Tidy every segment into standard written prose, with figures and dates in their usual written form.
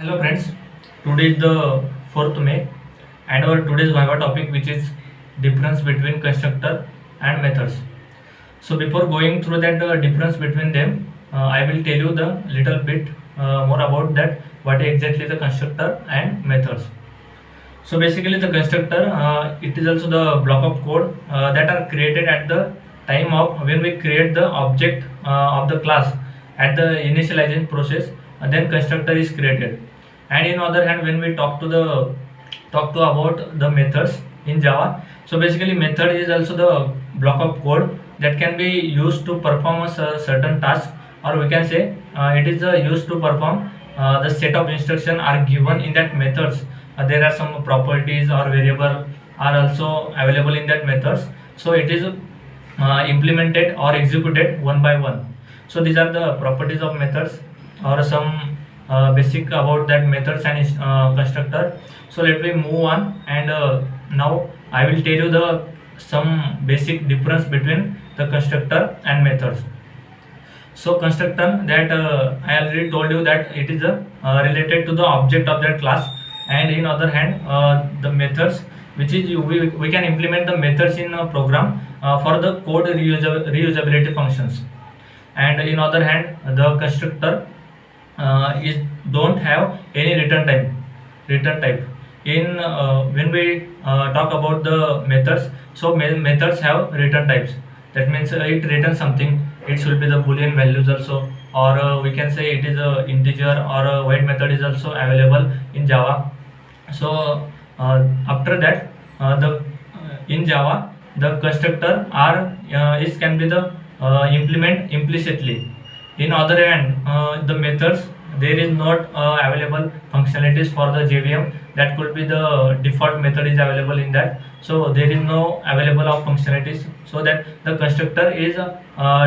Hello friends, today is the 4th May and our today's Viva topic which is difference between constructor and methods. So before going through that difference between them, I will tell you the little bit more about that what exactly the constructor and methods. So basically the constructor it is also the block of code that are created at the time of when we create the object of the class at the initialization process, then constructor is created. And in other hand, when we talk to about the methods in Java, so basically method is also the block of code that can be used to perform a certain task, or we can say it is used to perform the set of instruction are given in that methods. There are some properties or variable are also available in that methods, so it is implemented or executed one by one. So these are the properties of methods or some basic about that methods and constructor. So let me move on, and now I will tell you the some basic difference between the constructor and methods. So constructor that I already told you that it is related to the object of that class, and in other hand the methods which is we can implement the methods in a program for the code reusability functions. And in other hand the constructor is don't have any return type in when we talk about the methods. So methods have return types, that means it returns something. It should be the boolean values also, or we can say it is a integer, or a void method is also available in Java. So after that the in Java the constructor are is can be the implement implicitly. In other hand the methods, there is not available functionalities for the JVM. That could be the default method is available in that, so there is no available of functionalities, so that the constructor is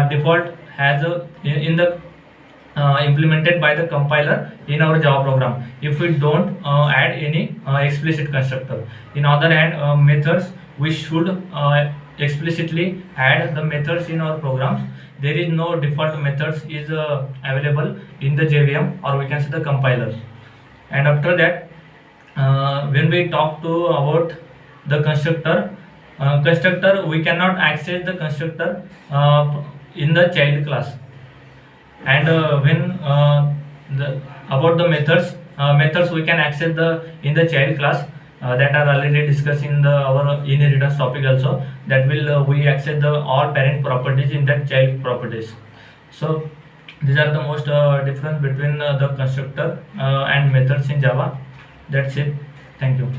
default has in the implemented by the compiler in our Java program if we don't add any explicit constructor. In other hand methods, we should explicitly add the methods in our programs. There is no default methods is available in the JVM, or we can say the compiler. And after that when we talk to about the constructor we cannot access the constructor in the child class. And when the about the methods we can access the in the child class that are already discussed in the our inheritance topic also, that will we access the all parent properties in that child properties. So these are the most difference between the constructor and methods in Java. That's it. Thank you.